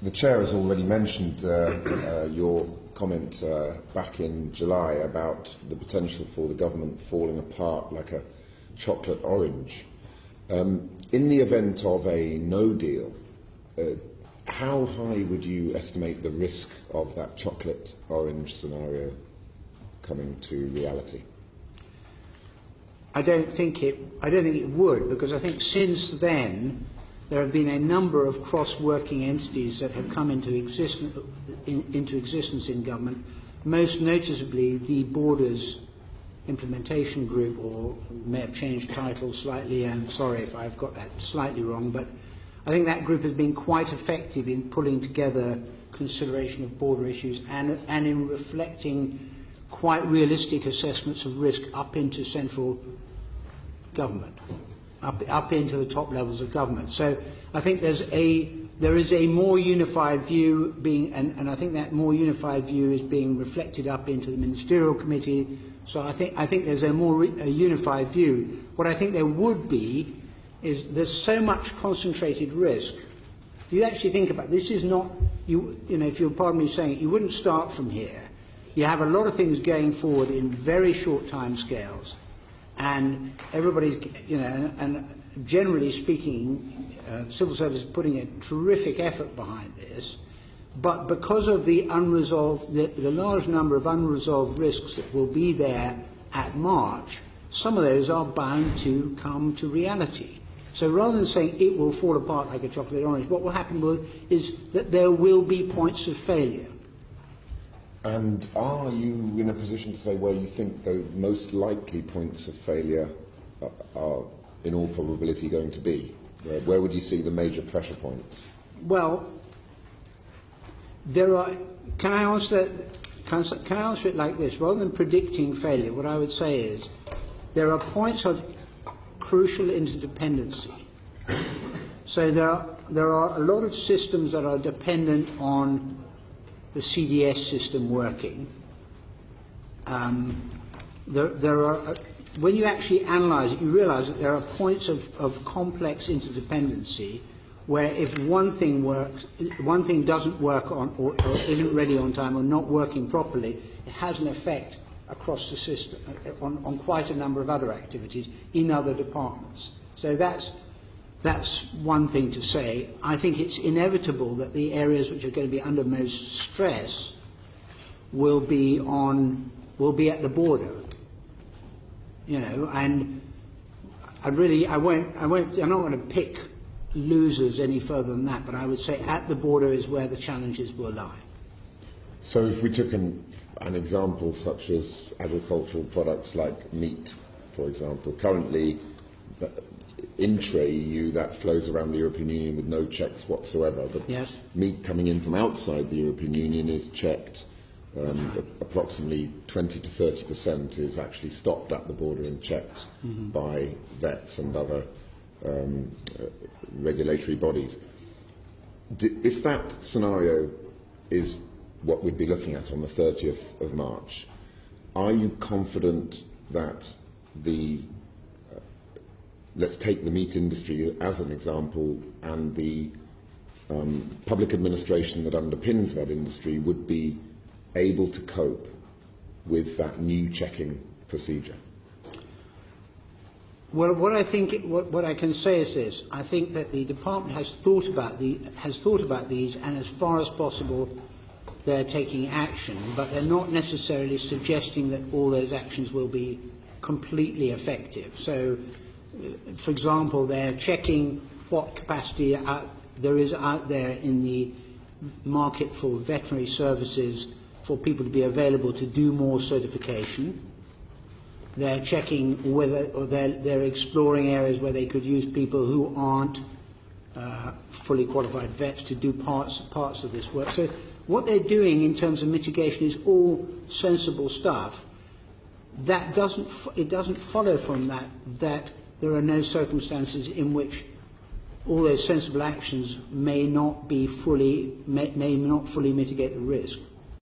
The Chair has already mentioned your comment back in July about the potential for the government falling apart like a chocolate orange. In the event of a no deal, how high would you estimate the risk of that chocolate orange scenario coming to reality? I don't think it would, because I think since then there have been a number of cross-working entities that have come into existence in government, most noticeably the Borders Implementation Group, or may have changed title slightly, I'm sorry if I've got that slightly wrong, but I think that group has been quite effective in pulling together consideration of border issues and in reflecting quite realistic assessments of risk up into central government, up into the top levels of government. So I think there is a more unified view being, and I think that more unified view is being reflected up into the Ministerial Committee. So I think there's a more unified view. What I think there would be is there's so much concentrated risk. If you actually think about it, this is not, you know, if you'll pardon me saying it, you wouldn't start from here. You have a lot of things going forward in very short time scales, and everybody's, you know, and generally speaking, civil service is putting a terrific effort behind this, but because of the unresolved, the large number of unresolved risks that will be there at March, some of those are bound to come to reality. So rather than saying it will fall apart like a chocolate orange, what will happen is that there will be points of failure. And are you in a position to say where you think the most likely points of failure are in all probability going to be? Where would you see the major pressure points? Well, there are. Can I answer that? Can I answer it like this? Rather than predicting failure, what I would say is there are points of crucial interdependency. So there are a lot of systems that are dependent on the CDS system working. There are, when you actually analyse it, you realise that there are points of complex interdependency where if one thing works, one thing doesn't work on, or isn't ready on time, or not working properly, it has an effect across the system on quite a number of other activities in other departments. So that's one thing to say. I think it's inevitable that the areas which are going to be under most stress will be at the border. You know, and I'm not going to pick losers any further than that, but I would say at the border is where the challenges will lie. So if we took an example such as agricultural products like meat, for example, currently intra-EU that flows around the European Union with no checks whatsoever, but yes, meat coming in from outside the European Union is checked. Approximately 20 to 30% is actually stopped at the border and checked by vets and other regulatory bodies. If that scenario is what we'd be looking at on the 30th of March, are you confident that let's take the meat industry as an example, and the public administration that underpins that industry would be able to cope with that new checking procedure? Well, what I can say is this: I think that the department has thought about these, and as far as possible, they're taking action. But they're not necessarily suggesting that all those actions will be completely effective. So, for example, they're checking what capacity there is out there in the market for veterinary services for people to be available to do more certification. They're checking whether, or they're exploring areas where they could use people who aren't fully qualified vets to do parts of this work. So what they're doing in terms of mitigation is all sensible stuff. That doesn't follow from that there are no circumstances in which all those sensible actions may not fully mitigate the risk.